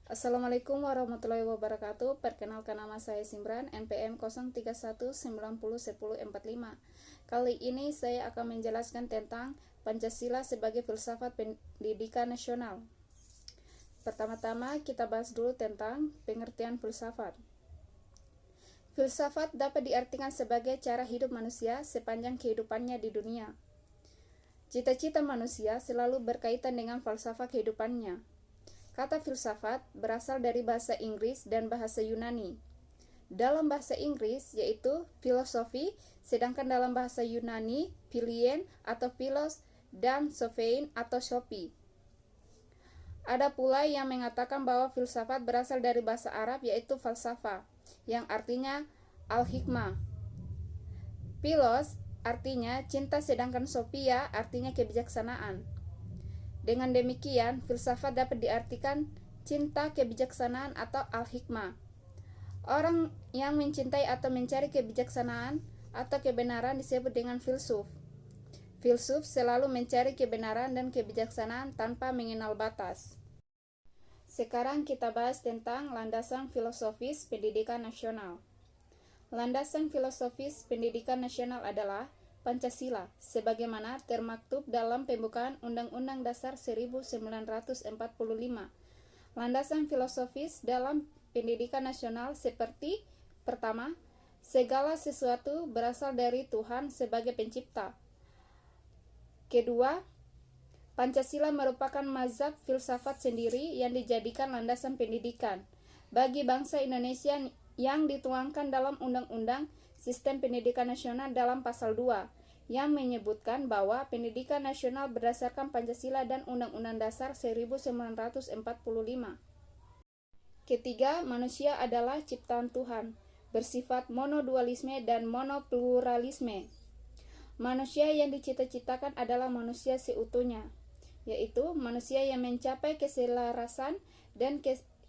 Assalamualaikum warahmatullahi wabarakatuh. Perkenalkan, nama saya Simran, NPM 031901045. Kali ini saya akan menjelaskan tentang Pancasila sebagai filsafat pendidikan nasional. Pertama-tama kita bahas dulu tentang pengertian filsafat. Filsafat dapat diartikan sebagai cara hidup manusia sepanjang kehidupannya di dunia. Cita-cita manusia selalu berkaitan dengan falsafah kehidupannya. Kata filsafat berasal dari bahasa Inggris dan bahasa Yunani. Dalam bahasa Inggris yaitu filosofi, sedangkan dalam bahasa Yunani philien atau philos dan sophein atau sophie. Ada pula yang mengatakan bahwa filsafat berasal dari bahasa Arab yaitu falsafa, yang artinya al-hikmah. Philos artinya cinta, sedangkan sophia artinya kebijaksanaan. Dengan demikian, filsafat dapat diartikan cinta kebijaksanaan atau al-hikmah. Orang yang mencintai atau mencari kebijaksanaan atau kebenaran disebut dengan filsuf. Filsuf selalu mencari kebenaran dan kebijaksanaan tanpa mengenal batas. Sekarang kita bahas tentang landasan filosofis pendidikan nasional. Landasan filosofis pendidikan nasional adalah Pancasila, sebagaimana termaktub dalam pembukaan Undang-Undang Dasar 1945. Landasan filosofis dalam pendidikan nasional seperti: pertama, segala sesuatu berasal dari Tuhan sebagai pencipta. Kedua, Pancasila merupakan mazhab filsafat sendiri yang dijadikan landasan pendidikan bagi bangsa Indonesia yang dituangkan dalam Undang-Undang Sistem Pendidikan Nasional dalam pasal 2 yang menyebutkan bahwa pendidikan nasional berdasarkan Pancasila dan Undang-Undang Dasar 1945. Ketiga, manusia adalah ciptaan Tuhan, bersifat monodualisme dan monopluralisme. Manusia yang dicita-citakan adalah manusia seutuhnya, yaitu manusia yang mencapai keselarasan dan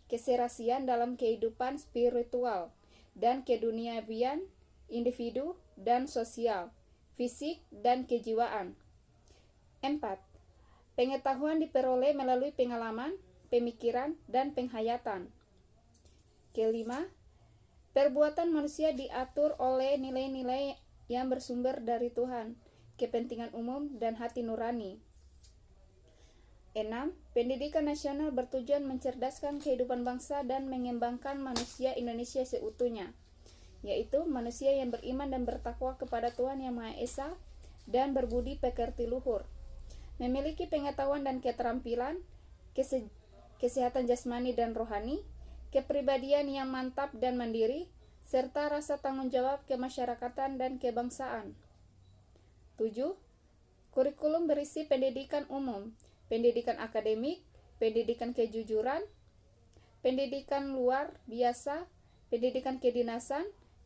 keserasian dalam kehidupan spiritual dan keduniawian individu dan sosial, fisik dan kejiwaan. 4. Pengetahuan diperoleh melalui pengalaman, pemikiran, dan penghayatan. Kelima, perbuatan manusia diatur oleh nilai-nilai yang bersumber dari Tuhan, kepentingan umum, dan hati nurani. 6. Pendidikan nasional bertujuan mencerdaskan kehidupan bangsa dan mengembangkan manusia Indonesia seutuhnya, yaitu manusia yang beriman dan bertakwa kepada Tuhan Yang Maha Esa dan berbudi pekerti luhur, memiliki pengetahuan dan keterampilan, kesehatan jasmani dan rohani, kepribadian yang mantap dan mandiri, serta rasa tanggung jawab kemasyarakatan dan kebangsaan. 7. Kurikulum berisi pendidikan umum, pendidikan akademik, pendidikan kejujuran, pendidikan luar biasa, pendidikan kedinasan,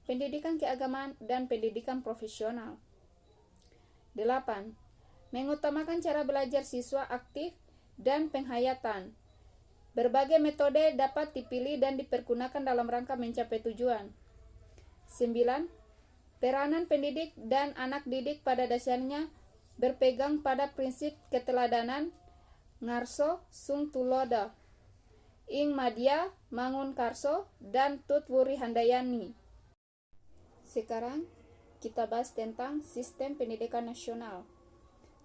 pendidikan keagamaan, dan pendidikan profesional. 8. Mengutamakan cara belajar siswa aktif dan penghayatan. Berbagai metode dapat dipilih dan dipergunakan dalam rangka mencapai tujuan. 9. Peranan pendidik dan anak didik pada dasarnya berpegang pada prinsip keteladanan, ngarso sung tulodo, ing madya mangun karso, dan tutwuri handayani. Sekarang kita bahas tentang sistem pendidikan nasional.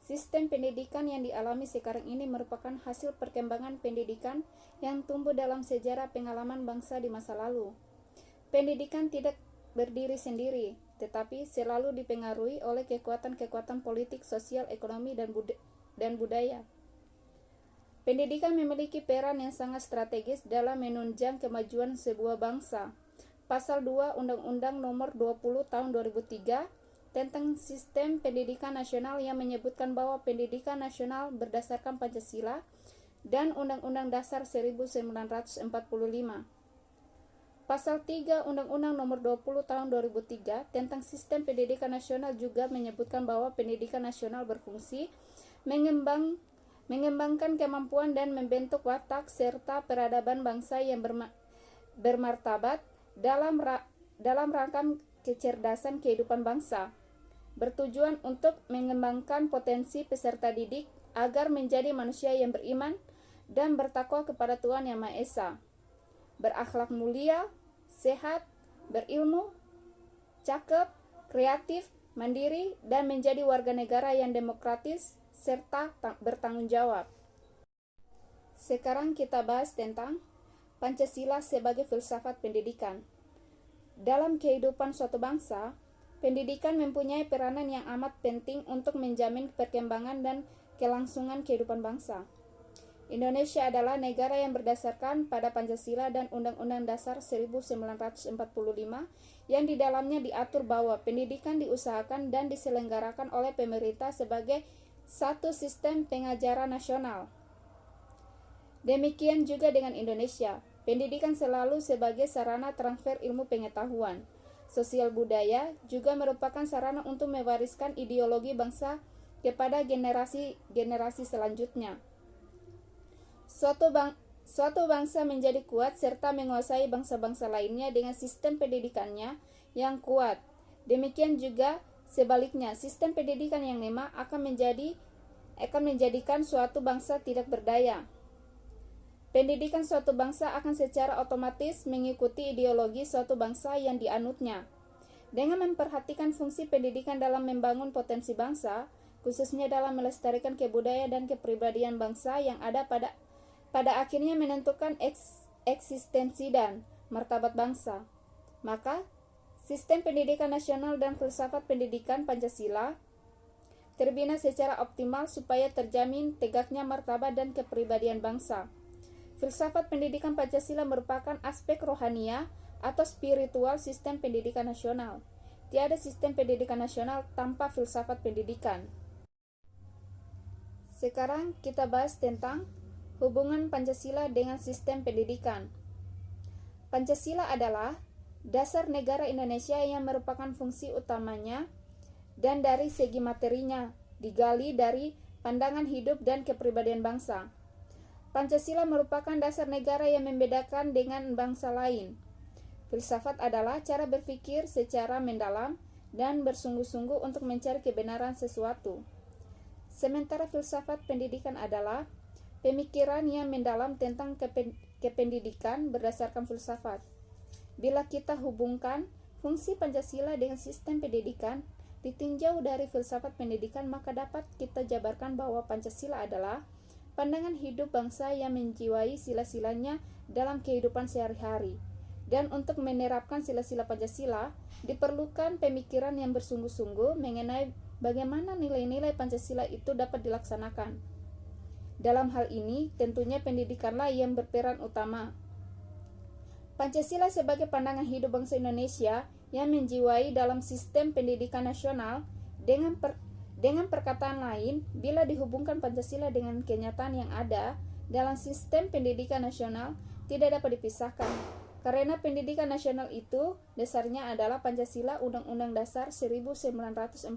Sistem pendidikan yang dialami sekarang ini merupakan hasil perkembangan pendidikan yang tumbuh dalam sejarah pengalaman bangsa di masa lalu. Pendidikan tidak berdiri sendiri, tetapi selalu dipengaruhi oleh kekuatan-kekuatan politik, sosial, ekonomi, dan budaya. Pendidikan memiliki peran yang sangat strategis dalam menunjang kemajuan sebuah bangsa. Pasal 2 Undang-Undang Nomor 20 Tahun 2003 tentang Sistem Pendidikan Nasional yang menyebutkan bahwa pendidikan nasional berdasarkan Pancasila dan Undang-Undang Dasar 1945. Pasal 3 Undang-Undang Nomor 20 Tahun 2003 tentang Sistem Pendidikan Nasional juga menyebutkan bahwa pendidikan nasional berfungsi mengembangkan kemampuan dan membentuk watak serta peradaban bangsa yang bermartabat dalam rangka kecerdasan kehidupan bangsa, bertujuan untuk mengembangkan potensi peserta didik agar menjadi manusia yang beriman dan bertakwa kepada Tuhan Yang Maha Esa. berakhlak mulia, sehat, berilmu, cakep, kreatif, mandiri, dan menjadi warga negara yang demokratis serta bertanggung jawab. Sekarang kita bahas tentang Pancasila sebagai filsafat pendidikan. Dalam kehidupan suatu bangsa, pendidikan mempunyai peranan yang amat penting untuk menjamin perkembangan dan kelangsungan kehidupan bangsa. Indonesia adalah negara yang berdasarkan pada Pancasila dan Undang-Undang Dasar 1945 yang di dalamnya diatur bahwa pendidikan diusahakan dan diselenggarakan oleh pemerintah sebagai satu sistem pengajaran nasional. Demikian juga dengan Indonesia. Pendidikan selalu sebagai sarana transfer ilmu pengetahuan. Sosial budaya juga merupakan sarana untuk mewariskan ideologi bangsa kepada generasi selanjutnya. Suatu bangsa menjadi kuat serta menguasai bangsa-bangsa lainnya dengan sistem pendidikannya yang kuat. Demikian juga sebaliknya, sistem pendidikan yang lemah akan menjadikan suatu bangsa tidak berdaya. Pendidikan suatu bangsa akan secara otomatis mengikuti ideologi suatu bangsa yang dianutnya. Dengan memperhatikan fungsi pendidikan dalam membangun potensi bangsa, khususnya dalam melestarikan kebudayaan dan kepribadian bangsa yang ada pada akhirnya menentukan eksistensi dan martabat bangsa. Maka, sistem pendidikan nasional dan filsafat pendidikan Pancasila terbina secara optimal supaya terjamin tegaknya martabat dan kepribadian bangsa. Filsafat pendidikan Pancasila merupakan aspek rohania atau spiritual sistem pendidikan nasional. Tiada sistem pendidikan nasional tanpa filsafat pendidikan. Sekarang kita bahas tentang hubungan Pancasila dengan sistem pendidikan. Pancasila adalah dasar negara Indonesia yang merupakan fungsi utamanya dan dari segi materinya digali dari pandangan hidup dan kepribadian bangsa. Pancasila merupakan dasar negara yang membedakan dengan bangsa lain. Filsafat adalah cara berpikir secara mendalam dan bersungguh-sungguh untuk mencari kebenaran sesuatu. Sementara filsafat pendidikan adalah pemikiran yang mendalam tentang kependidikan berdasarkan filsafat. Bila kita hubungkan fungsi Pancasila dengan sistem pendidikan, ditinjau dari filsafat pendidikan, maka dapat kita jabarkan bahwa Pancasila adalah pandangan hidup bangsa yang menjiwai sila-silanya dalam kehidupan sehari-hari. Dan untuk menerapkan sila-sila Pancasila, diperlukan pemikiran yang bersungguh-sungguh mengenai bagaimana nilai-nilai Pancasila itu dapat dilaksanakan. Dalam hal ini, tentunya pendidikanlah yang berperan utama. Pancasila sebagai pandangan hidup bangsa Indonesia yang menjiwai dalam sistem pendidikan nasional. Dengan perkataan lain, bila dihubungkan Pancasila dengan kenyataan yang ada dalam sistem pendidikan nasional, tidak dapat dipisahkan. Karena pendidikan nasional itu dasarnya adalah Pancasila Undang-Undang Dasar 1945.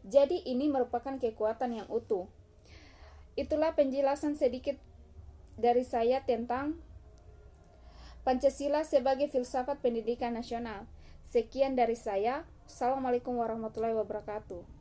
Jadi ini merupakan kekuatan yang utuh. Itulah penjelasan sedikit dari saya tentang Pancasila sebagai filsafat pendidikan nasional. Sekian dari saya. Assalamualaikum warahmatullahi wabarakatuh.